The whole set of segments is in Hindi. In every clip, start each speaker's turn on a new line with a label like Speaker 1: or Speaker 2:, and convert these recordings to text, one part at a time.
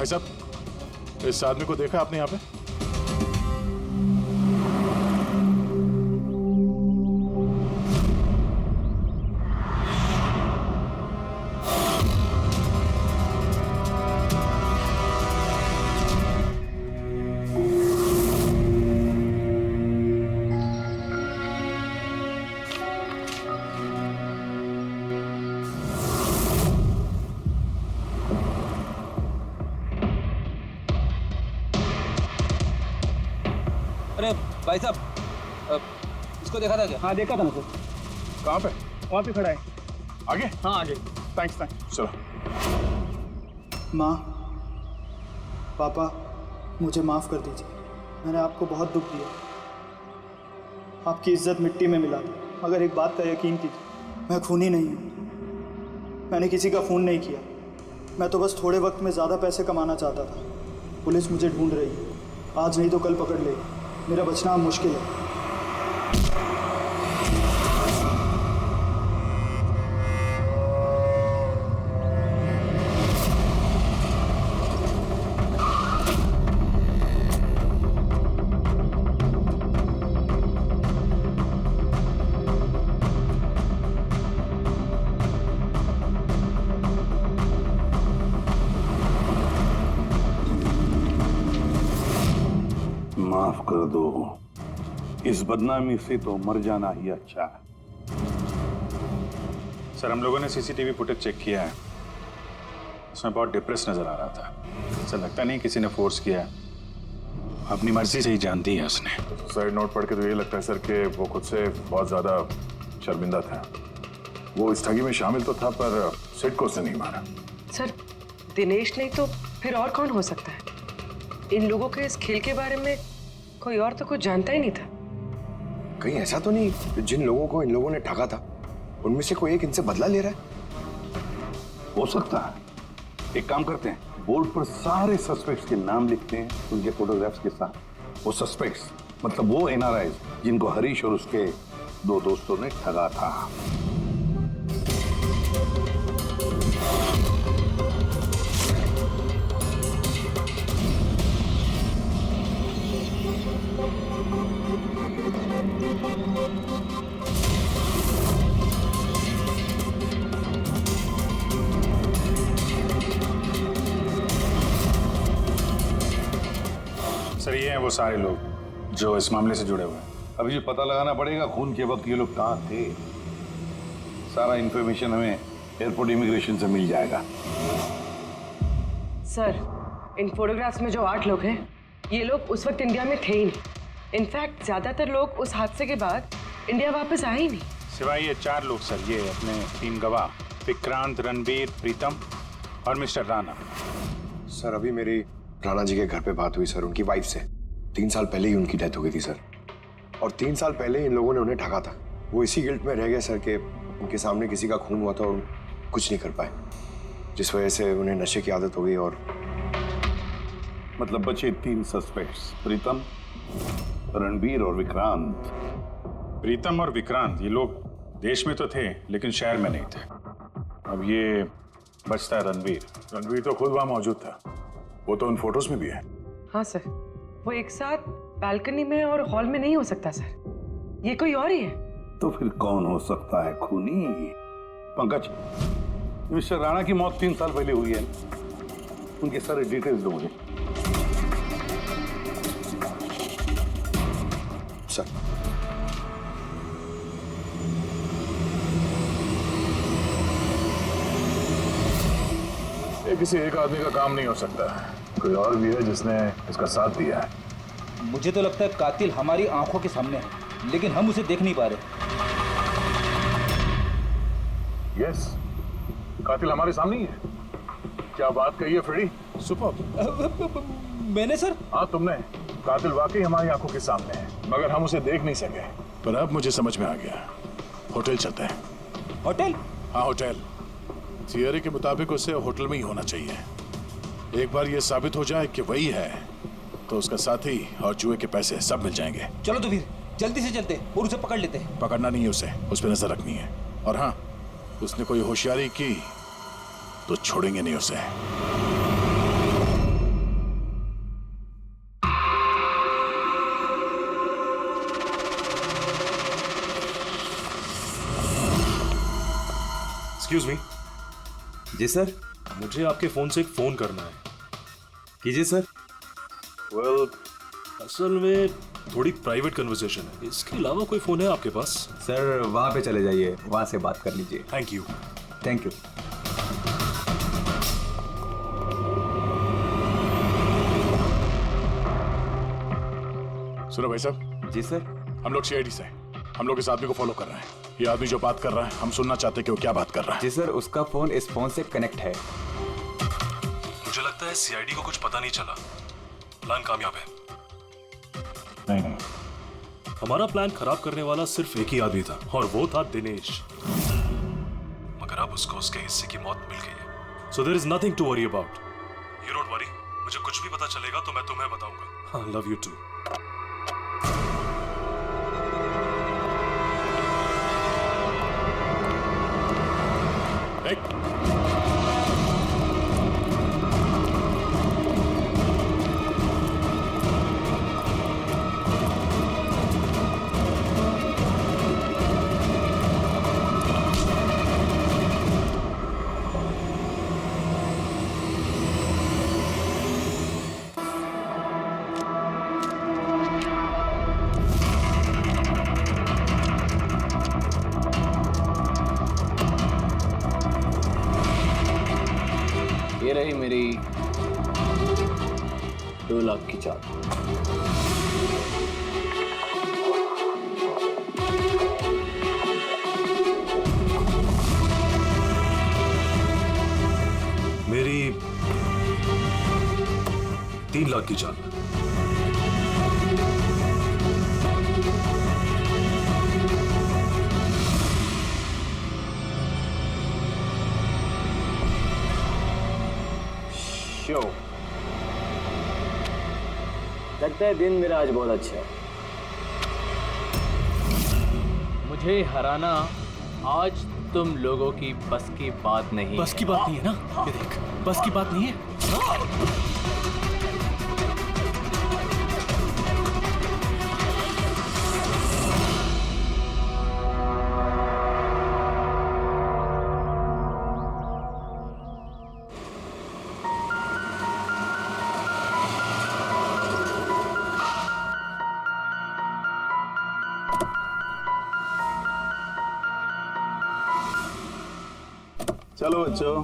Speaker 1: भाई साहब, इस आदमी को देखा आपने यहाँ पे?
Speaker 2: अरे भाई साहब, इसको देखा था क्या?
Speaker 3: हाँ देखा था ना सर।
Speaker 1: कहाँ पे?
Speaker 3: वहाँ पे खड़ा है।
Speaker 1: आगे?
Speaker 3: हाँ आगे। Thanks thanks.
Speaker 1: चलो।
Speaker 4: माँ, पापा, मुझे माफ़ कर दीजिए। मैंने आपको बहुत दुख दिया। आपकी इज्जत मिट्टी में मिला दी। मगर एक बात का यकीन कीजिए, मैं खूनी नहीं हूँ। मैंने किसी का खून नहीं किया। मैं तो बस थोड़े वक्त में ज़्यादा पैसे कमाना चाहता था। पुलिस मुझे ढूंढ रही है। आज नहीं तो कल पकड़ लेगी। मेरा बचना अब मुश्किल है।
Speaker 5: माफ कर दो, इस बदनामी से तो मर जाना ही अच्छा है।
Speaker 1: सर, हम लोगों ने सीसीटीवी फुटेज चेक किया है। उसमें बहुत डिप्रेस नजर आ रहा था। ऐसा लगता नहीं किसी ने फोर्स किया है, अपनी मर्जी से ही जान दी है उसने।
Speaker 6: सुसाइड नोट पढ़ के तो ये लगता है सर कि वो खुद से बहुत ज्यादा शर्मिंदा था। वो इस ठगी में शामिल तो था, पर सिड को उसने नहीं मारा।
Speaker 7: सर, दिनेश नहीं तो फिर और कौन हो सकता है? इन लोगों के इस खेल के बारे में कोई और तो कुछ जानता ही नहीं था।
Speaker 8: कहीं ऐसा तो नहीं जिन लोगों को इन लोगों ने ठगा था उनमें से कोई एक इनसे बदला ले रहा है?
Speaker 5: हो सकता है। एक काम करते हैं, बोर्ड पर सारे सस्पेक्ट्स के नाम लिखते हैं उनके फोटोग्राफ्स के साथ। वो सस्पेक्ट्स मतलब वो एनआरआईज जिनको हरीश और उसके दो दोस्तों ने ठगा था।
Speaker 1: सर, ये हैं वो सारे लोग जो इस मामले से जुड़े हुए हैं।
Speaker 5: अभी ये पता लगाना पड़ेगा खून के वक्त ये लोग कहाँ थे। सारा इंफॉर्मेशन हमें एयरपोर्ट इमिग्रेशन से मिल जाएगा।
Speaker 7: सर, इन फोटोग्राफ्स में जो 8 लोग हैं, ये लोग उस वक्त इंडिया में थे ही नहीं। इनफैक्ट ज्यादातर लोग उस हादसे के बाद इंडिया वापस आए ही नहीं।
Speaker 1: सिवाय ये 4 लोग सर, ये अपने 3 गवाह विक्रांत, रणबीर, प्रीतम और मिस्टर राणा।
Speaker 8: सर, अभी मेरी राणा जी के घर पे बात हुई सर, उनकी वाइफ से। 3 साल पहले ही उनकी डेथ हो गई थी सर, और 3 साल पहले इन लोगों ने उन्हें ठगा था। वो इसी गिल्ट में रह गए सर कि उनके सामने किसी का खून हुआ था और कुछ नहीं कर पाए, जिस वजह से उन्हें नशे की आदत हो गई। और
Speaker 5: मतलब बचे 3 सस्पेक्ट्स, प्रीतम, रणबीर और विक्रांत।
Speaker 1: प्रीतम और विक्रांत ये लोग देश में तो थे लेकिन शहर में नहीं थे। अब ये बचता है रणबीर।
Speaker 6: रणवीर तो खुद वहां मौजूद था, वो तो उन फोटोज में भी है।
Speaker 7: हाँ सर, वो एक साथ बालकनी में और हॉल में नहीं हो सकता सर, ये कोई और ही है।
Speaker 5: तो फिर कौन हो सकता है खूनी? पंकज, मिस्टर राणा की मौत 3 साल पहले हुई है, उनके सारे डिटेल्स दो मुझे।
Speaker 8: सर,
Speaker 6: ये किसी एक आदमी का काम नहीं हो सकता, कोई और भी है जिसने इसका साथ दिया है।
Speaker 2: मुझे तो लगता है कातिल हमारी आंखों के सामने है, लेकिन हम उसे देख नहीं पा रहे।
Speaker 6: यस, कातिल हमारे सामने ही है। क्या बात कही है फ्रेडी?
Speaker 1: सुपर।
Speaker 2: मैंने सर?
Speaker 6: हाँ तुमने। कातिल वाकई हमारी आंखों के सामने है, मगर हम उसे देख नहीं सके।
Speaker 1: पर अब मुझे समझ में आ गया, होटल चलते हैं।
Speaker 2: होटल?
Speaker 1: हाँ होटल। थियरी के मुताबिक उसे होटल में ही होना चाहिए। एक बार ये साबित हो जाए कि वही है तो उसका साथी और जुए के पैसे सब मिल जाएंगे।
Speaker 2: चलो तो फिर जल्दी से चलते और उसे पकड़ लेते हैं।
Speaker 1: पकड़ना नहीं है उसे, उस पर नजर रखनी है। और हाँ, उसने कोई होशियारी की तो छोड़ेंगे नहीं उसे।
Speaker 9: Excuse me.
Speaker 10: जी सर।
Speaker 9: मुझे आपके फोन से एक फोन करना है।
Speaker 10: कीजिए सर।
Speaker 9: वेल, असल में थोड़ी प्राइवेट कन्वर्सेशन है। इसके अलावा कोई फोन है आपके पास?
Speaker 10: सर वहाँ पे चले जाइए, वहाँ से बात कर लीजिए।
Speaker 9: Thank you.
Speaker 10: Thank you.
Speaker 1: सुनो भाई साहब।
Speaker 10: जी सर।
Speaker 1: हम लोग सीआईडी से हैं। हम लोग इस आदमी को फॉलो कर रहे हैं। ये आदमी जो बात कर रहा है हम सुनना चाहते हैं कि वो क्या बात कर रहा है।
Speaker 10: जी सर, उसका फोन इस फोन से कनेक्ट है।
Speaker 9: मुझे लगता है सीआईडी को कुछ पता नहीं चला। प्लान कामयाब है।
Speaker 6: नहीं,
Speaker 9: हमारा प्लान खराब करने वाला सिर्फ एक ही आदमी था और वो था दिनेश। मगर अब उसको उसके हिस्से की मौत मिल गई है। So there is nothing to worry about. You don't worry. मुझे कुछ भी पता चलेगा तो मैं तुम्हें बताऊंगा। I love you too.
Speaker 2: ये रही मेरी 2 लाख की चाल।
Speaker 9: मेरी 3 लाख की चाल।
Speaker 2: शो लगता है दिन मेरा आज बहुत अच्छा है। मुझे हराना आज तुम लोगों की बस की बात नहीं।
Speaker 9: बस की बात नहीं है ना? ये देख, बस की बात नहीं है।
Speaker 6: चलो बच्चों,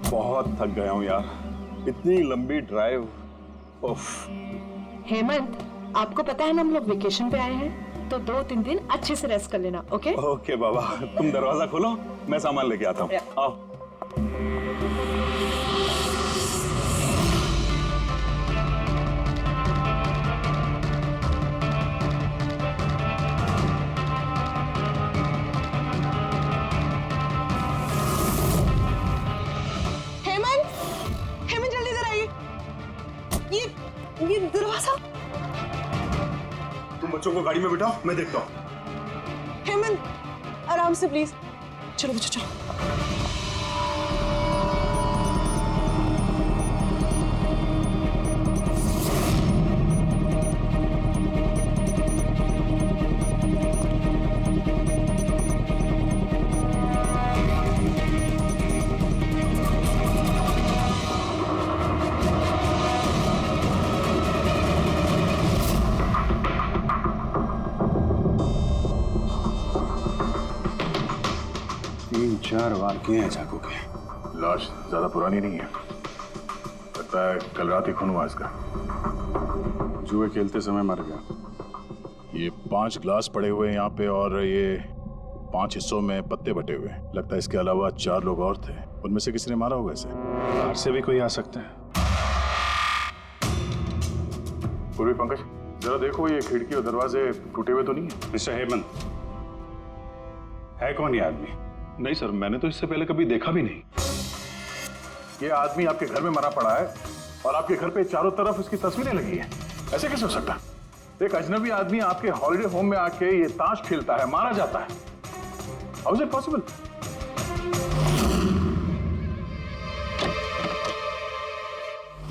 Speaker 6: बहुत थक गया हूं यार। इतनी लंबी ड्राइव। उफ।
Speaker 11: हेमंत, आपको पता है ना हम लोग वेकेशन पे आए हैं, तो 2-3 दिन अच्छे से रेस्ट कर लेना। ओके
Speaker 6: ओके बाबा, तुम दरवाजा खोलो, मैं सामान लेके आता हूँ। आओ।
Speaker 11: ये दरवाजा।
Speaker 6: तुम बच्चों को गाड़ी में बिठाओ, मैं देखता हूँ।
Speaker 11: हेमंत, आराम से प्लीज। चलो बच्चों चलो।
Speaker 6: चार वार किए हैं चाकू के। लाश ज्यादा पुरानी नहीं है, लगता है कल रात ही खून हुआ इसका। जुए खेलते समय मर गया।
Speaker 1: ये 5 ग्लास पड़े हुए हैं यहाँ पे और ये 5 हिस्सों में पत्ते बटे हुए हैं। लगता है इसके अलावा 4 लोग और थे, उनमें से किसी ने मारा होगा इसे।
Speaker 6: बाहर से भी कोई आ सकता है। पूर्वी पंकज, जरा देखो ये खिड़की और दरवाजे टूटे हुए तो नहीं है?
Speaker 5: मिस्टर हेमंत, है कौन ये आदमी?
Speaker 6: नहीं सर, मैंने तो इससे पहले कभी देखा भी नहीं। ये आदमी आपके घर में मरा पड़ा है और आपके घर पे चारों तरफ इसकी तस्वीरें लगी है। ऐसे कैसे हो सकता है? एक अजनबी आदमी आपके हॉलिडे होम में आके ये ताश खेलता है, मारा जाता है। How is it possible?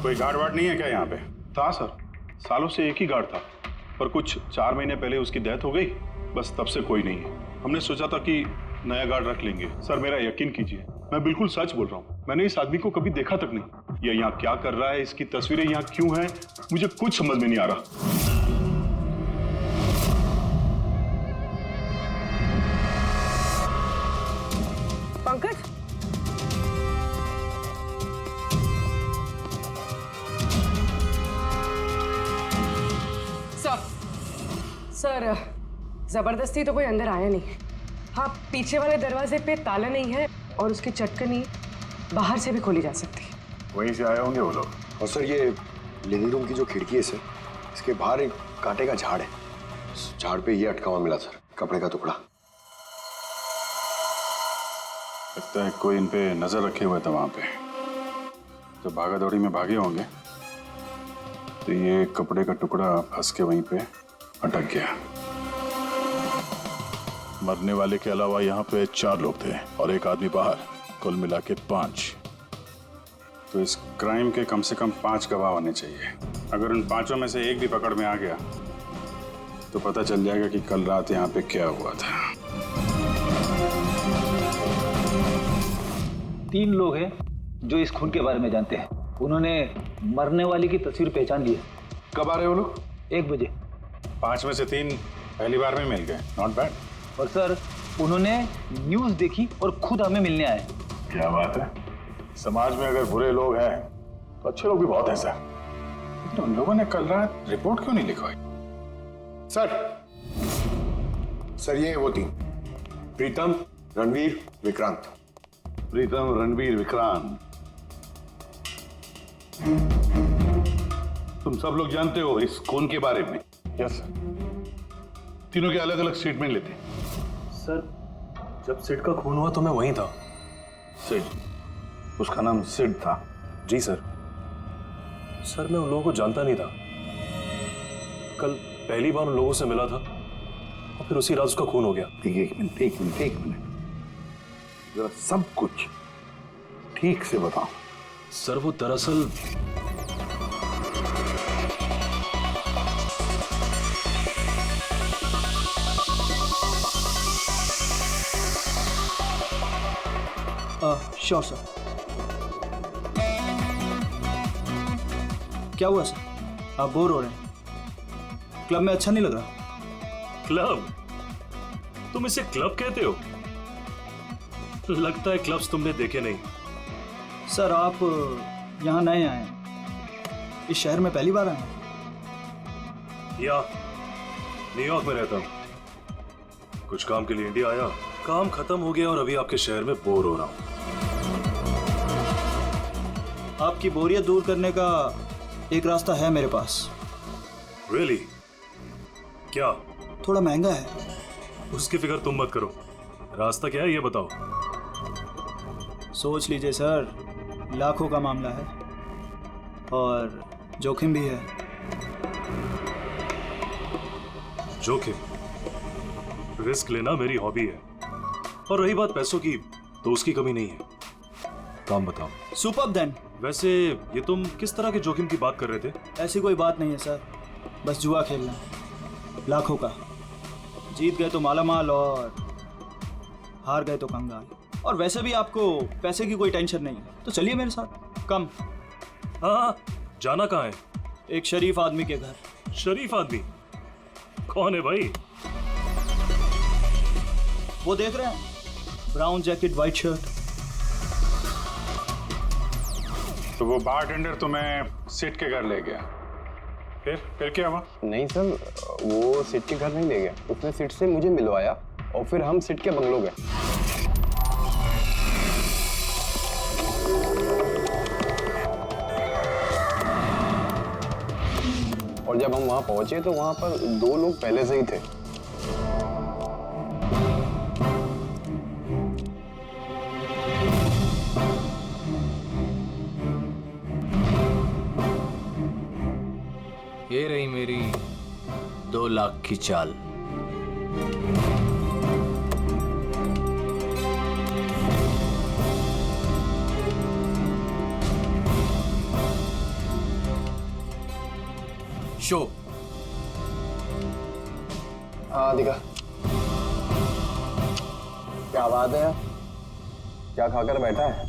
Speaker 5: कोई गार्ड वार्ड नहीं है क्या यहाँ पे?
Speaker 6: था सर, सालों से एक ही गार्ड था। पर कुछ 4 महीने पहले उसकी डेथ हो गई, बस तब से कोई नहीं है। हमने सोचा था कि नया गार्ड रख लेंगे। सर मेरा यकीन कीजिए, मैं बिल्कुल सच बोल रहा हूँ। मैंने इस आदमी को कभी देखा तक नहीं। ये यहाँ क्या कर रहा है, इसकी तस्वीरें यहाँ क्यों हैं, मुझे कुछ समझ में नहीं आ रहा।
Speaker 7: पंकज, सर जबरदस्ती तो कोई अंदर आया नहीं। हाँ, पीछे वाले दरवाजे पे ताला नहीं है और उसकी चटकनी बाहर से भी खोली जा सकती है।
Speaker 6: वहीं से आए होंगे वो लोग।
Speaker 8: और सर ये लिविंग रूम की जो खिड़की है सर, इसके बाहर एक कांटे का झाड़ है। उस झाड़ पे ये अटका हुआ मिला सर, कपड़े का टुकड़ा।
Speaker 6: लगता है कोई इन पे नजर रखे हुए था वहां पे। जब भागा दौड़ी में भागे होंगे तो ये कपड़े का टुकड़ा फंस के वहीं पे अटक गया।
Speaker 1: मरने वाले के अलावा यहाँ पे 4 लोग थे और एक आदमी बाहर, कुल मिला के 5।
Speaker 6: तो इस क्राइम के कम से कम 5 गवाह होने चाहिए। अगर उन 5 में से एक भी पकड़ में आ गया तो पता चल जाएगा कि कल रात यहाँ पे क्या हुआ था।
Speaker 12: 3 लोग हैं जो इस खून के बारे में जानते हैं। उन्होंने मरने वाले की तस्वीर पहचान ली है।
Speaker 6: कब आ रहे हो लोग?
Speaker 12: 1 बजे।
Speaker 6: 5 में से 3 पहली बार में मिल गए, नॉट बैड।
Speaker 12: और सर उन्होंने न्यूज़ देखी और खुद हमें मिलने आए।
Speaker 6: क्या बात है। समाज में अगर बुरे लोग हैं तो अच्छे लोग भी बहुत हैं सर। लेकिन उन लोगों ने कल रात रिपोर्ट क्यों नहीं लिखवाई?
Speaker 8: सर ये वो 3, प्रीतम, रणवीर, विक्रांत।
Speaker 6: प्रीतम, रणवीर, विक्रांत, तुम सब लोग जानते हो इस खून के बारे में? Yes sir. तीनों के अलग अलग स्टेटमेंट लेते हैं।
Speaker 9: सर जब सिड का खून हुआ तो मैं वहीं था।
Speaker 6: सिड? उसका नाम सिड था?
Speaker 9: जी सर। सर मैं उन लोगों को जानता नहीं था। कल पहली बार उन लोगों से मिला था और फिर उसी रात उसका खून हो गया।
Speaker 6: एक मिनट जरा सब कुछ ठीक से बताओ।
Speaker 9: सर वो दरअसल
Speaker 4: श्योर सर। क्या हुआ सर? आप बोर हो रहे हैं? क्लब में अच्छा नहीं लग रहा?
Speaker 9: क्लब? तुम इसे क्लब कहते हो? लगता है क्लब्स तुमने देखे नहीं।
Speaker 4: सर आप यहाँ नए आए हैं, इस शहर में पहली बार आए हैं?
Speaker 9: या न्यूयॉर्क में रहता हूँ। कुछ काम के लिए इंडिया आया, काम खत्म हो गया और अभी आपके शहर में बोर हो रहा हूँ।
Speaker 4: आपकी बोरियत दूर करने का एक रास्ता है मेरे पास।
Speaker 9: Really? क्या?
Speaker 4: थोड़ा महंगा है।
Speaker 9: उसकी फिक्र तुम मत करो। रास्ता क्या है ये बताओ।
Speaker 4: सोच लीजिए सर, लाखों का मामला है और जोखिम भी है।
Speaker 9: जोखिम? रिस्क लेना मेरी हॉबी है। और रही बात पैसों की, तो उसकी कमी नहीं है। काम बताओ।
Speaker 4: Superb then.
Speaker 9: वैसे ये तुम किस तरह के जोखिम की बात कर रहे थे?
Speaker 4: ऐसी कोई बात नहीं है सर, बस जुआ खेलना लाखों का। जीत गए तो मालामाल और हार गए तो कंगाल। और वैसे भी आपको पैसे की कोई टेंशन नहीं है, तो चलिए मेरे साथ। कम।
Speaker 9: हाँ, जाना कहाँ है?
Speaker 4: एक शरीफ आदमी के घर।
Speaker 9: शरीफ आदमी? कौन है भाई?
Speaker 4: वो देख रहे हैं, ब्राउन जैकेट व्हाइट शर्ट।
Speaker 6: तो वो बारटेंडर तुम्हें सिड के घर ले गया, फिर क्या हुआ?
Speaker 13: नहीं सर, वो सिड के घर नहीं ले गया। उसने सिड से मुझे मिलवाया और फिर हम सिड के बंगलो गए। और जब हम वहां पहुंचे तो वहां पर 2 लोग पहले से ही थे।
Speaker 2: ये रही मेरी 2 लाख की चाल।
Speaker 10: शो
Speaker 13: हाँ दिखा। क्या बात है, क्या खाकर बैठा है?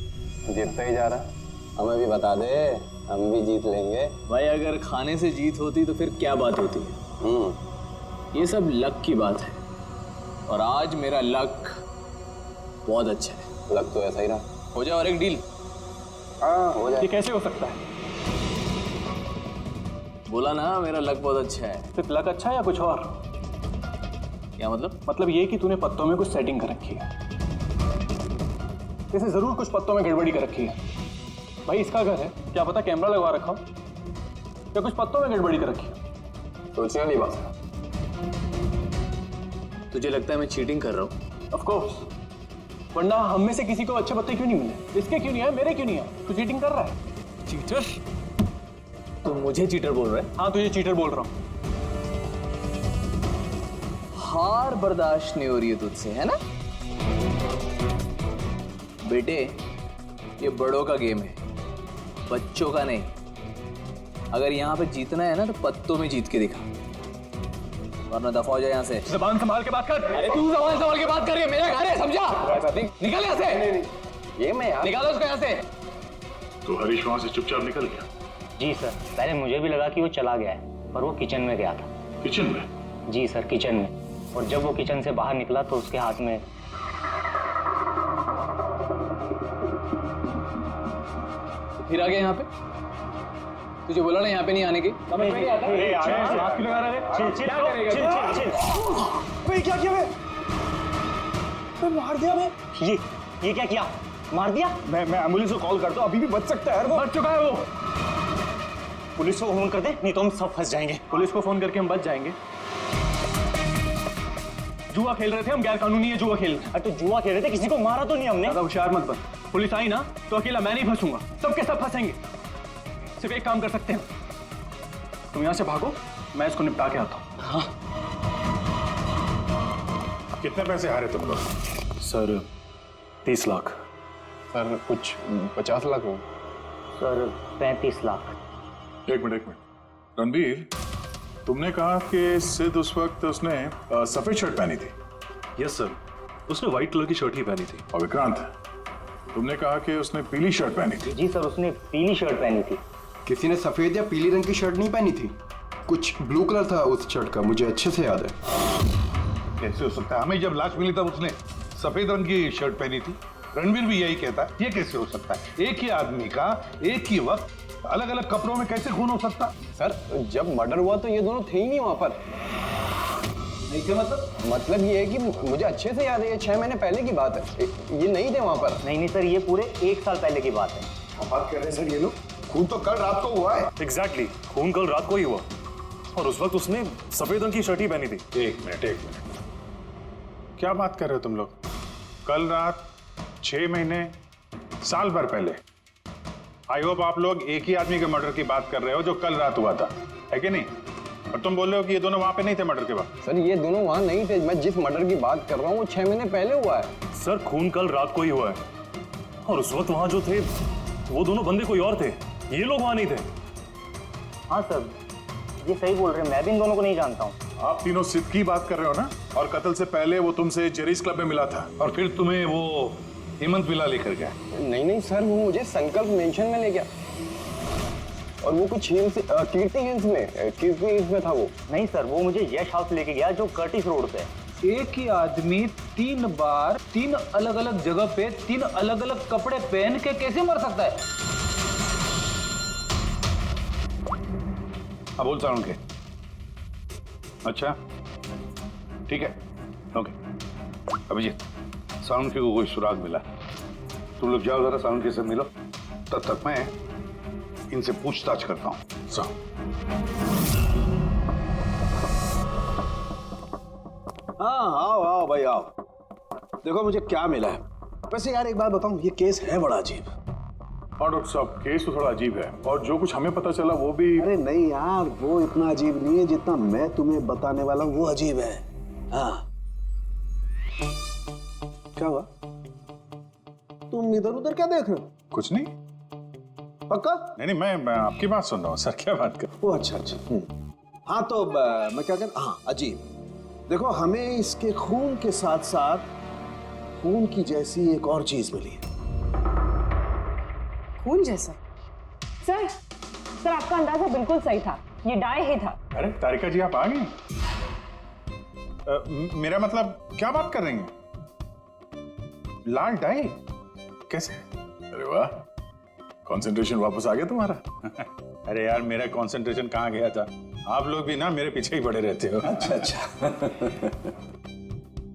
Speaker 13: जीतता ही जा रहा। हमें भी बता दे, हम भी जीत लेंगे।
Speaker 2: भाई अगर खाने से जीत होती तो फिर क्या बात होती है। ये सब लक की बात है और आज मेरा लक बहुत अच्छा है।
Speaker 13: लक तो ऐसा ही रहा।
Speaker 2: हो जाए और एक डील।
Speaker 13: हाँ हो जाए।
Speaker 3: ये कैसे हो सकता है?
Speaker 2: बोला ना मेरा लक बहुत अच्छा है।
Speaker 3: सिर्फ लक अच्छा है या कुछ और?
Speaker 2: क्या मतलब?
Speaker 3: मतलब ये कि तूने पत्तों में कुछ सेटिंग कर रखी है। इसे जरूर कुछ पत्तों में गड़बड़ी कर रखी है। भाई इसका घर है, क्या पता कैमरा लगवा रखा हो या कुछ पत्तों में गड़बड़ी कर रखी है।
Speaker 13: सोचने वाली बात है।
Speaker 2: तुझे लगता है मैं चीटिंग कर रहा हूँ?
Speaker 3: ऑफ कोर्स, वरना हम में से किसी को अच्छे पत्ते क्यों नहीं मिले? इसके क्यों नहीं है, मेरे क्यों नहीं है? तू चीटिंग कर रहा है।
Speaker 2: चीटर? तू मुझे चीटर बोल रहा है?
Speaker 3: हाँ तुझे चीटर बोल रहा हूँ।
Speaker 2: हार बर्दाश्त नहीं हो रही है तुझसे, है ना? बेटे ये बड़ों का गेम है, बच्चों का नहीं। अगर यहाँ पे जीतना है ना तो पत्तों में जीत के दिखा, वरना दफा हो जाए यहाँ से।
Speaker 3: ज़बान संभाल के बात कर।
Speaker 2: अरे तू ज़बान संभाल के बात कर रही है, मेरा घर है समझा? निकल यहाँ से।
Speaker 13: नहीं ये मैं यार।
Speaker 2: निकालो उसको यहाँ से।
Speaker 6: तो हरीश वहां से चुपचाप निकल गया?
Speaker 14: जी सर, पहले मुझे भी लगा कि वो चला गया है, पर वो किचन में गया था।
Speaker 6: किचन में?
Speaker 14: जी सर, किचन में। और जब वो किचन से बाहर निकला तो उसके हाथ में
Speaker 2: फिर आ गया यहाँ पे। तुझे बोला ना यहाँ पे नहीं आने की।
Speaker 3: समझ में नहीं आता। हाथ क्यों लगा रहा है?
Speaker 4: क्या किया मैं मार दिया मैं।
Speaker 14: ये क्या किया? मार दिया?
Speaker 3: मैं एम्बुलेंस को कॉल करता हूँ, अभी भी बच सकता है यार। वो मर चुका है। वो
Speaker 14: पुलिस को फोन कर दे, नहीं तो हम सब फंस जाएंगे।
Speaker 3: पुलिस को फोन करके हम बच जाएंगे। जुआ खेल रहे थे हम, गैर कानूनी है जुआ खेल।
Speaker 14: अरे तो जुआ खेल रहे थे, किसी को मारा तो नहीं हमने।
Speaker 3: ज्यादा होशियार मत बन। पुलिस आई ना तो अकेला मैं नहीं फंसूंगा, सबके सब फंसेंगे। सिर्फ एक काम कर सकते हैं, तुम यहाँ से भागो, मैं इसको निपटा के आता हूँ।
Speaker 2: हाँ।
Speaker 6: कितने पैसे हारे तुम लोग?
Speaker 9: सर 30 लाख।
Speaker 13: सर कुछ 50 लाख हो।
Speaker 14: सर 35 लाख।
Speaker 6: एक मिनट। रणबीर, तुमने कहा कि सिद्ध उस वक्त उसने सफेद शर्ट पहनी थी?
Speaker 9: यस सर, उसने व्हाइट कलर की शर्ट ही पहनी थी।
Speaker 6: और विक्रांत, तुमने कहा कि उसने पीली शर्ट पहनी थी?
Speaker 14: जी सर, उसने पीली शर्ट पहनी थी।
Speaker 8: किसी ने सफेद या पीली रंग की शर्ट नहीं पहनी थी, कुछ ब्लू कलर था उस शर्ट का, मुझे अच्छे से याद है।
Speaker 5: कैसे हो सकता है? हमें जब लाश मिली तब उसने सफेद रंग की शर्ट पहनी थी। रणवीर भी यही कहता है। ये कैसे हो सकता है? एक ही आदमी का एक ही वक्त अलग अलग कपड़ों में कैसे खून हो सकता?
Speaker 13: सर जब मर्डर हुआ तो ये दोनों थे ही नहीं वहां पर।
Speaker 2: नहीं थे
Speaker 13: मतलब ये है कि मुझे अच्छे से याद है, ये 6 महीने पहले की बात है। ये नहीं थे वहां पर।
Speaker 14: नहीं सर, ये पूरे 1 साल पहले की बात है।
Speaker 8: बात कर रहे हैं सर ये लोग। खून तो कल रात को हुआ है।
Speaker 9: एग्जैक्टली, खून कल रात को ही हुआ और उस वक्त उसने सफेद रंग की शर्ट ही पहनी थी।
Speaker 6: एक मिनट। क्या बात कर रहे हो तुम लोग? कल रात, 6 महीने, साल भर पहले। आई होप आप लोग एक ही आदमी के मर्डर की बात कर रहे हो जो कल रात हुआ था, है कि नहीं? और तुम बोल रहे हो कि ये दोनों वहां पे नहीं थे मर्डर के वक्त?
Speaker 13: सर ये दोनों वहां नहीं थे। मैं जिस मर्डर की बात कर रहा हूँ वो 6 महीने पहले हुआ है।
Speaker 9: सर खून कल रात को ही हुआ है और उस वक्त वहां जो थे वो दोनों बंदे कोई और थे, ये लोग वहां नहीं थे।
Speaker 14: हाँ सर, ये सही बोल रहे हैं, मैं भी इन दोनों को नहीं जानता हूँ।
Speaker 6: आप तीनों सिद्ध की बात कर रहे हो ना? और कत्ल से पहले वो तुमसे जेरीज क्लब में मिला था
Speaker 5: और फिर तुम्हें वो हेमंत विला लेकर गया?
Speaker 13: नहीं सर, वो मुझे संकल्प मेंशन में ले गया और वो कुछ कीर्ति हिल्स में था वो।
Speaker 14: नहीं सर, वो मुझे यश हाउस लेके गया जो कर्टिस रोड पे है।
Speaker 2: एक ही आदमी 3 बार 3 अलग अलग जगह पे 3 अलग अलग कपड़े पहन के कैसे मर सकता है?
Speaker 5: हाँ बोल सारुण के। अच्छा ठीक है, ओके। अभिजीत, सारुण के को कोई सुराग मिला? तुम लोग जाओ जरा सारुण के से मिलो, तब तक मैं इनसे पूछताछ करता हूँ। सो
Speaker 15: हाँ आओ भाई आओ। देखो मुझे क्या मिला है। वैसे यार एक बात बताऊं, ये केस है बड़ा अजीब।
Speaker 6: और डॉक्टर साहब, केस तो थोड़ा अजीब है और जो कुछ हमें पता चला वो भी।
Speaker 15: अरे नहीं यार, वो इतना अजीब नहीं है जितना मैं तुम्हें बताने वाला हूँ वो अजीब है। हाँ क्या हुआ? तुम इधर उधर क्या देख रहे हो?
Speaker 6: कुछ नहीं।
Speaker 15: पक्का?
Speaker 6: नहीं मैं आपकी बात सुन रहा हूँ सर। क्या बात कर?
Speaker 15: ओ अच्छा। हाँ तो मैं क्या कह, हाँ अजीब। देखो, हमें इसके खून के साथ साथ खून की जैसी एक और चीज मिली है।
Speaker 7: खून जैसा?
Speaker 11: सर आपका अंदाजा बिल्कुल सही था, ये डाई ही था।
Speaker 6: अरे तारिका जी, आप आ गई? मेरा मतलब, क्या बात कर रही हैं? लाल डाई कैसे?
Speaker 1: अरे वाह, कंसंट्रेशन वापस आ गया तुम्हारा।
Speaker 6: अरे यार, मेरा कंसंट्रेशन कहाँ गया था? आप लोग भी ना मेरे पीछे ही पड़े रहते हो।
Speaker 15: अच्छा।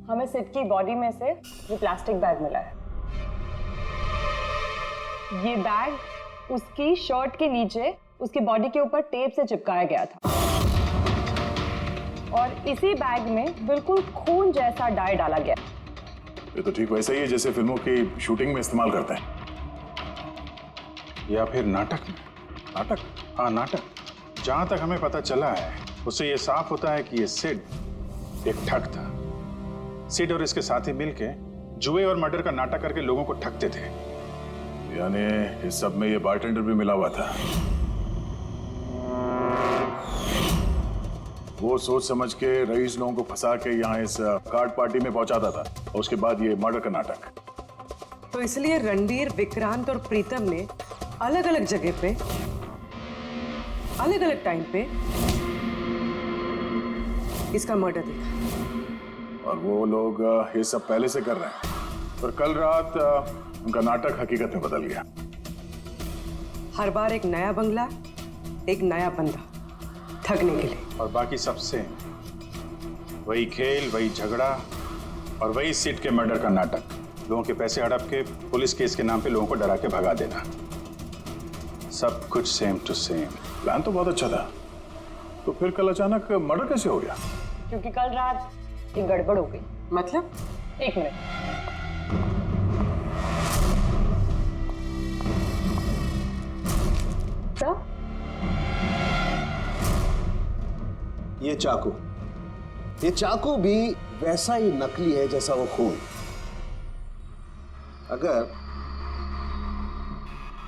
Speaker 11: हमें सिड की बॉडी में से ये प्लास्टिक बैग मिला है। ये बैग उसकी शर्ट के नीचे उसकी बॉडी के ऊपर टेप से चिपकाया गया था और इसी बैग में बिल्कुल खून जैसा डाई डाला गया।
Speaker 1: ये तो ठीक वैसा ही है जैसे फिल्मों की शूटिंग में इस्तेमाल करते हैं।
Speaker 6: या फिर नाटक में? नाटक? हाँ, नाटक। जहां तक हमें पता चला है उससे ये साफ होता है कि ये सिड एक ठग था। सिड और इसके साथी मिलके जुए और मर्डर का नाटक करके लोगों को ठगते थे।
Speaker 1: यानी इस सब में ये बारटेंडर भी मिला हुआ था। वो सोच समझ के रईस लोगों को फंसा के यहाँ इस कार्ड पार्टी में पहुंचाता था और उसके बाद ये मर्डर का नाटक।
Speaker 7: तो इसलिए रणबीर, विक्रांत और प्रीतम ने अलग अलग जगह पे, अलग अलग टाइम पे इसका मर्डर देखा।
Speaker 1: और वो लोग ये सब पहले से कर रहे हैं, पर कल रात उनका नाटक हकीकत में बदल गया।
Speaker 7: हर बार एक नया बंगला, एक नया बंदा ठगने के लिए,
Speaker 6: और बाकी सबसे वही खेल, वही झगड़ा और वही सिड के मर्डर का नाटक। लोगों के पैसे हड़प के पुलिस केस के नाम पे लोगों को डरा के भगा देना। सब कुछ सेम टू सेम।
Speaker 1: प्लान तो बहुत अच्छा था, तो फिर कल अचानक मर्डर कैसे हो गया?
Speaker 11: क्योंकि कल रात एक गड़बड़ हो गई।
Speaker 7: मतलब?
Speaker 11: एक मिनट। सर,
Speaker 15: ये चाकू भी वैसा ही नकली है जैसा वो खून। अगर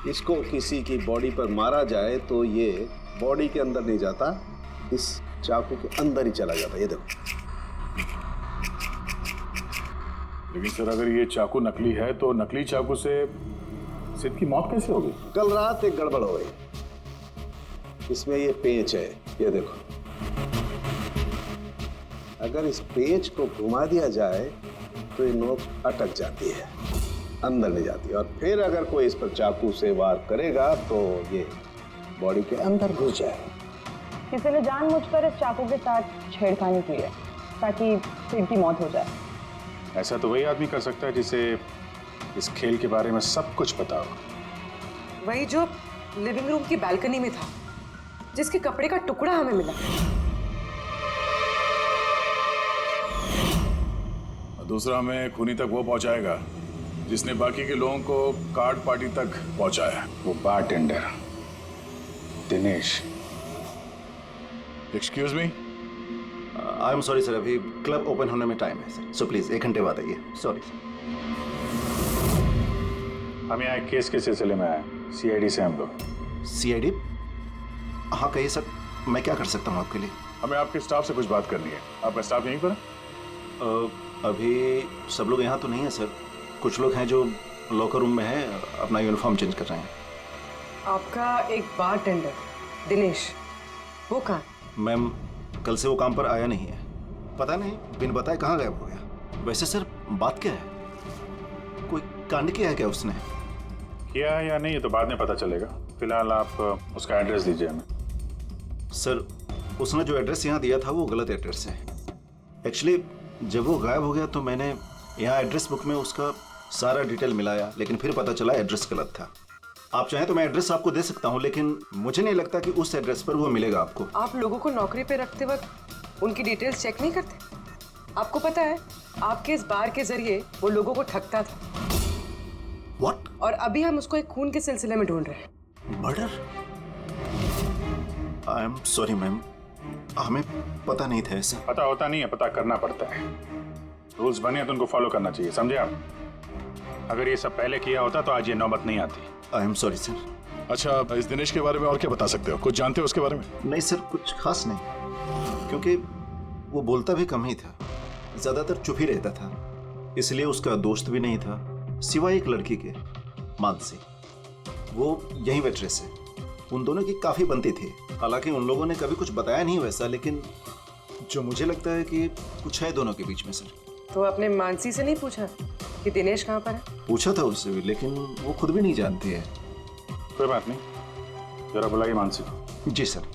Speaker 15: इसको किसी की बॉडी पर मारा जाए तो ये बॉडी के अंदर नहीं जाता, इस चाकू के अंदर ही चला जाता। ये देखो।
Speaker 1: लेकिन सर, अगर ये चाकू नकली है तो नकली चाकू से सिड की मौत कैसे होगी?
Speaker 15: कल रात एक गड़बड़ हो गई। इसमें ये पेंच है, ये देखो। अगर इस पेंच को घुमा दिया जाए तो ये नोक अटक जाती है, अंदर ले जाती है, और फिर अगर कोई इस पर चाकू से वार करेगा तो ये बॉडी के अंदर घुस जाए।
Speaker 11: किसी ने जानबूझकर इस चाकू के साथ छेड़खानी की है ताकि सिड की मौत हो जाए।
Speaker 6: ऐसा तो वही आदमी कर सकता है जिसे इस खेल के बारे में सब कुछ पता हो।
Speaker 7: वही जो लिविंग रूम की बालकनी में था, जिसके कपड़े का टुकड़ा हमें मिला।
Speaker 1: दूसरा हमें खूनी तक वो पहुंचाएगा जिसने बाकी के लोगों को कार्ड पार्टी तक पहुंचाया।
Speaker 6: वो bartender Dinesh.
Speaker 1: Excuse me,
Speaker 15: I am sorry sir, अभी क्लब ओपन होने में टाइम है सर, सो प्लीज 1 घंटे बाद आइए। Sorry sir.
Speaker 6: हम यहाँ एक केस के सिलसिले में आए, सीआईडी से हम लोग।
Speaker 15: सीआईडी? हाँ कहिए सर, मैं क्या कर सकता हूँ आपके लिए?
Speaker 1: हमें आपके स्टाफ से कुछ बात करनी है। आपका स्टाफ यहीं पर है?
Speaker 15: अभी सब लोग यहाँ तो नहीं है सर, कुछ लोग हैं जो लॉकर रूम में हैं, अपना यूनिफॉर्म चेंज कर रहे हैं।
Speaker 7: आपका एक बारटेंडर दिनेश, वो कहाँ?
Speaker 15: मैम, कल से वो काम पर आया नहीं है, पता नहीं बिन बताए कहाँ गायब हो गया। वैसे सर बात क्या है, कोई कांड किया है क्या उसने?
Speaker 6: किया है या नहीं ये तो बाद में पता चलेगा, फिलहाल आप उसका एड्रेस दीजिए हमें।
Speaker 15: सर, उसने जो एड्रेस यहाँ दिया था वो गलत एड्रेस है। एक्चुअली जब वो गायब हो गया तो मैंने यहाँ एड्रेस बुक में उसका सारा डिटेल मिलाया, लेकिन फिर पता चला एड्रेस गलत था। आप चाहें तो मैं एड्रेस आपको दे सकता हूँ, लेकिन मुझे नहीं लगता कि उस एड्रेस पर वो मिलेगा आपको।
Speaker 7: आप लोगों को नौकरी पे रखते वक्त उनकी डिटेल्स चेक नहीं करते? आपको पता है आपके इस बार के जरिए वो लोगों को ठगता था।
Speaker 15: What?
Speaker 7: और अभी हम उसको एक खून के सिलसिले में ढूंढ रहे हैं।
Speaker 15: Murder? I am sorry ma'am, हमें पता नहीं था ऐसा।
Speaker 6: पता होता नहीं है, पता करना पड़ता है। रूल्स बने हैं तो उनको फॉलो करना चाहिए, समझे आप? अगर ये सब पहले किया होता तो आज ये नौबत नहीं आती।
Speaker 15: I am sorry sir.
Speaker 1: अच्छा, इस दिनेश के बारे में और क्या बता सकते हो? कुछ जानते हो उसके बारे में?
Speaker 15: नहीं सर, कुछ खास नहीं, क्योंकि वो बोलता भी कम ही था, ज्यादातर चुप ही रहता था, इसलिए उसका दोस्त भी नहीं था सिवाय एक लड़की के, मानसी। वो यही वेट्रेस है। उन दोनों की काफी बनती थी। हालांकि उन लोगों ने कभी कुछ बताया नहीं वैसा, लेकिन जो मुझे लगता है कि कुछ है दोनों के बीच में सर।
Speaker 7: तो आपने मानसी से नहीं पूछा कि दिनेश कहाँ पर है?
Speaker 15: पूछा था उससे भी, लेकिन वो खुद भी नहीं जानती है।
Speaker 6: कोई बात नहीं, जरा बुलाइए मानसी को।
Speaker 15: जी सर।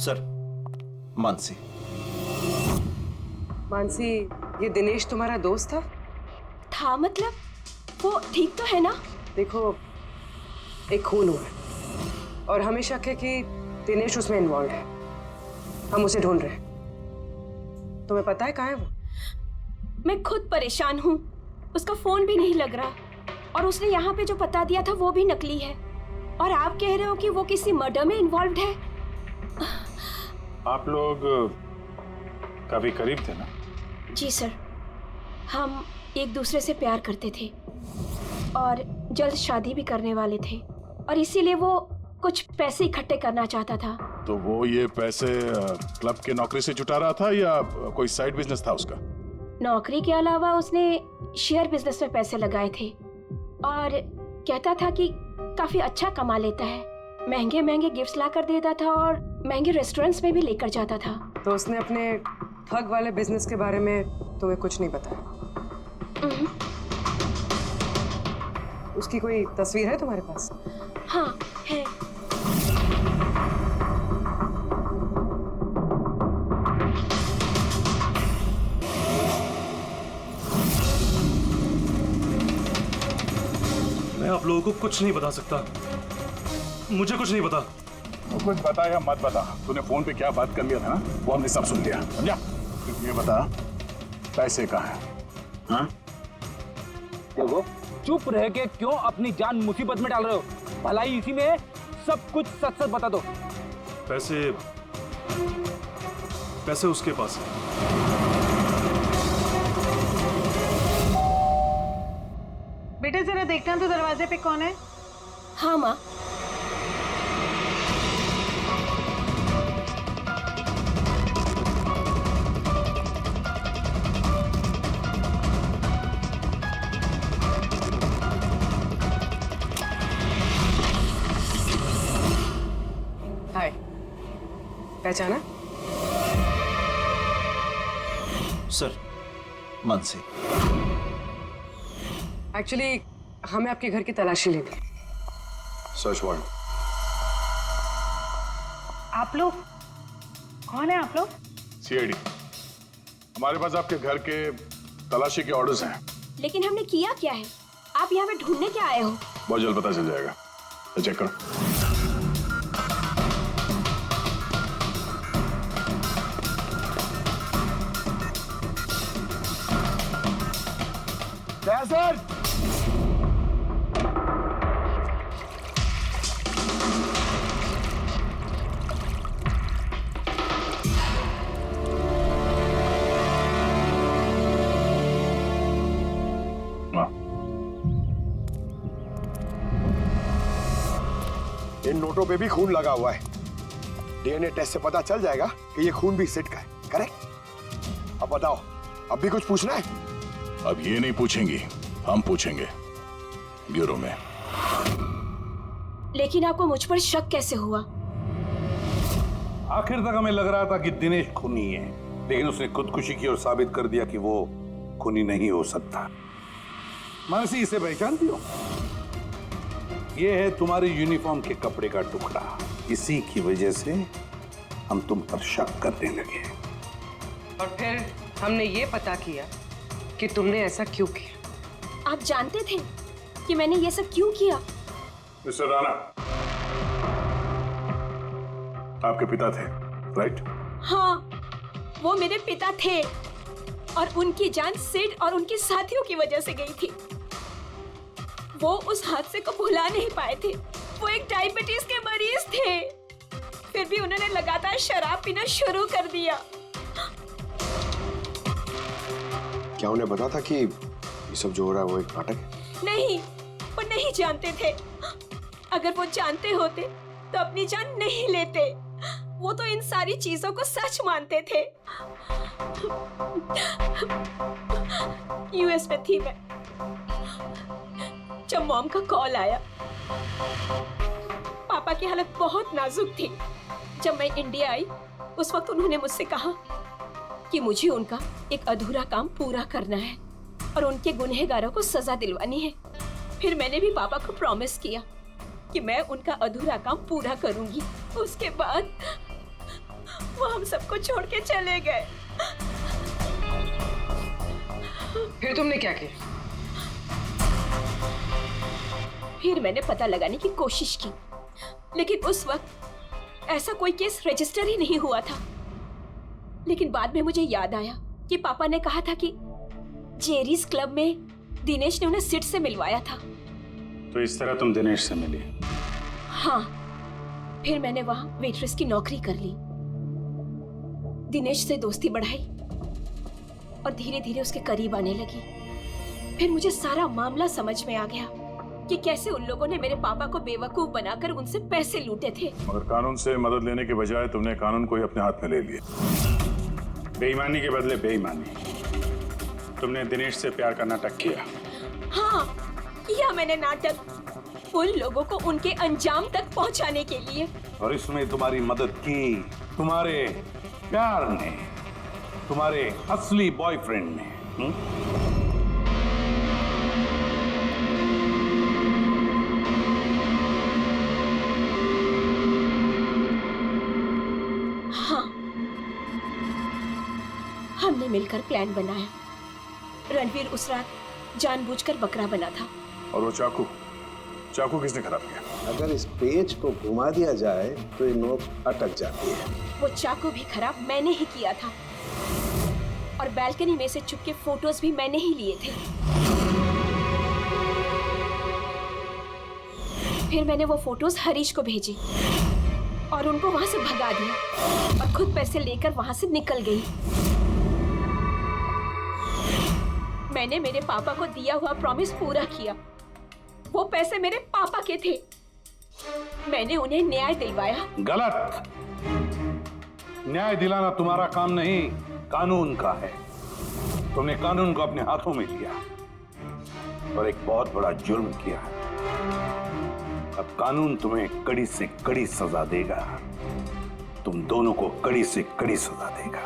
Speaker 15: सर, मानसी।
Speaker 7: मानसी, ये दिनेश तुम्हारा दोस्त था?
Speaker 16: था मतलब? वो ठीक तो है ना?
Speaker 7: देखो, एक खून हुआ है और हमें शक है कि दिनेश उसमें इन्वॉल्व है। हम उसे ढूंढ रहे हैं। तुम्हें पता है कहाँ है वो?
Speaker 16: मैं खुद परेशान हूँ। उसका फोन भी नहीं लग रहा और उसने यहाँ पे जो पता दिया था वो भी नकली है। और आप कह रहे हो कि वो किसी मर्डर में इन्वॉल्व है?
Speaker 6: आप लोग काफी करीब थे ना?
Speaker 16: जी सर, हम एक दूसरे से प्यार करते थे और जल्द शादी भी करने वाले थे, और इसीलिए वो कुछ पैसे इकट्ठे करना चाहता था।
Speaker 1: तो वो ये पैसे क्लब के नौकरी से जुटा रहा था या कोई साइड बिजनेस था उसका?
Speaker 16: नौकरी के अलावा उसने शेयर बिजनेस में पैसे लगाए थे और कहता था कि काफी अच्छा कमा लेता है। महंगे महंगे गिफ्ट्स ला कर देता था और महंगे रेस्टोरेंट्स में भी लेकर जाता था।
Speaker 7: तो उसने अपने ठग वाले बिजनेस के बारे में तुम्हें कुछ नहीं बताया? उसकी कोई तस्वीर है तुम्हारे पास?
Speaker 16: हाँ है।
Speaker 9: मैं आप लोगों को कुछ नहीं बता सकता। मुझे कुछ नहीं पता।
Speaker 6: तो कुछ बता या मत बता, तूने फोन पे क्या बात कर लिया था ना, वो हमने सब सुन लिया, समझा? ये बता, पैसे कहाँ हैं? हाँ?
Speaker 12: देखो, चुप रह के क्यों अपनी जान मुसीबत में डाल रहे हो? भलाई इसी में, सब कुछ सच सच बता दो।
Speaker 9: पैसे उसके पास है।
Speaker 11: बेटे जरा देखना तो दरवाजे पे कौन है?
Speaker 16: हाँ माँ।
Speaker 7: हाय, पहचाना?
Speaker 15: सर, मानसी।
Speaker 7: एक्चुअली हमें आपके घर की तलाशी लेनी।
Speaker 8: Search warrant.
Speaker 11: आप लोग कौन है? आप लोग
Speaker 6: सीआईडी। हमारे पास आपके घर के तलाशी के ऑर्डर्स हैं।
Speaker 16: लेकिन हमने किया क्या है? आप यहाँ पे ढूंढने क्या आए हो?
Speaker 6: बहुत जल्द पता चल जाएगा, तो चेक करो।
Speaker 12: सर,
Speaker 8: इन नोटों पे भी खून लगा हुआ है। डीएनए टेस्ट से पता चल जाएगा कि ये खून भी सिड का है, करेक्ट? अब बताओ, अब भी कुछ पूछना है?
Speaker 1: अब ये नहीं पूछेंगी, हम पूछेंगे ब्यूरो में।
Speaker 16: लेकिन आपको मुझ पर शक कैसे हुआ?
Speaker 5: आखिर तक हमें लग रहा था कि दिनेश खूनी है, लेकिन उसने खुदकुशी की और साबित कर दिया कि वो खूनी नहीं हो सकता। मानसी, इसे पहचानती हो? ये है तुम्हारे यूनिफॉर्म के कपड़े का टुकड़ा। इसी की वजह से हम तुम पर शक करने लगे।
Speaker 7: और फिर हमने ये पता किया कि तुमने ऐसा क्यों किया।
Speaker 16: आप जानते थे कि मैंने ये सब क्यों किया?
Speaker 6: मिस्टर राणा, आपके पिता थे, राइट?
Speaker 16: हाँ, वो मेरे पिता थे और उनकी जान सिड और उनके साथियों की वजह से गई थी। वो उस हादसे को भुला नहीं पाए थे। वो एक डायबिटीज के मरीज थे, फिर भी उन्होंने लगातार शराब पीना शुरू कर दिया।
Speaker 8: क्या उन्हें पता था कि ये सब जो हो रहा है वो एक नाटक है?
Speaker 16: नहीं, वो नहीं जानते थे। अगर वो जानते होते तो अपनी जान नहीं लेते। वो तो इन सारी चीजों को सच मानते थे। यूएस में थी मैं जब मॉम का कॉल आया। पापा की हालत बहुत नाजुक थी। जब मैं इंडिया आई उस वक्त उन्होंने मुझसे कहा कि मुझे उनका एक अधूरा काम पूरा करना है और उनके गुनहगारों को सजा दिलवानी है। फिर मैंने भी पापा को प्रॉमिस किया कि मैं उनका अधूरा काम पूरा करूंगी। उसके बाद वो हम सबको छोड़ के चले गए।
Speaker 7: फिर तुमने क्या किया?
Speaker 16: फिर मैंने पता लगाने की कोशिश की, लेकिन उस वक्त ऐसा कोई केस रजिस्टर ही नहीं हुआ था। लेकिन बाद में मुझे याद आया कि पापा ने कहा था कि जेरीज क्लब में दिनेश ने उन्हें सिड से मिलवाया था।
Speaker 17: तो इस तरह तुम दिनेश से मिली?
Speaker 16: हाँ, फिर मैंने वहां वेट्रेस की नौकरी कर ली, दिनेश से दोस्ती बढ़ाई और धीरे धीरे उसके करीब आने लगी। फिर मुझे सारा मामला समझ में आ गया कि कैसे उन लोगों ने मेरे पापा को बेवकूफ बनाकर उनसे पैसे लूटे थे।
Speaker 6: मगर कानून से मदद लेने के बजाय तुमने कानून को ही अपने हाथ में ले लिया।
Speaker 17: बेईमानी के बदले बेईमानी। तुमने दिनेश से प्यार का नाटक किया।
Speaker 16: हाँ, किया मैंने नाटक उन लोगों को उनके अंजाम तक पहुंचाने के लिए।
Speaker 5: और इसमें तुम्हारी मदद की तुम्हारे प्यार ने, तुम्हारे असली बॉयफ्रेंड ने।
Speaker 16: हाँ, हमने मिलकर प्लान बनाया। रणवीर उस रात जानबूझकर बकरा बना था।
Speaker 6: और वो चाकू किसने खराब किया?
Speaker 15: अगर इस पेज को घुमा दिया जाए तो ये नोक अटक जाती है।
Speaker 16: वो चाकू भी खराब मैंने ही किया था और बालकनी में से चुपके फोटोज भी मैंने ही लिए थे। फिर मैंने वो फोटोज हरीश को भेजी और उनको वहां से भगा दिया और खुद पैसे लेकर वहां से निकल गई। मैंने मेरे पापा को दिया हुआ प्रॉमिस पूरा किया। वो पैसे मेरे पापा के थे। मैंने उन्हें न्याय दिलवाया।
Speaker 5: गलत। न्याय दिलाना तुम्हारा काम नहीं, कानून का है। तुमने कानून को अपने हाथों में लिया और एक बहुत बड़ा जुर्म किया। अब कानून तुम्हें कड़ी से कड़ी सजा देगा। तुम दोनों को कड़ी से कड़ी सजा देगा।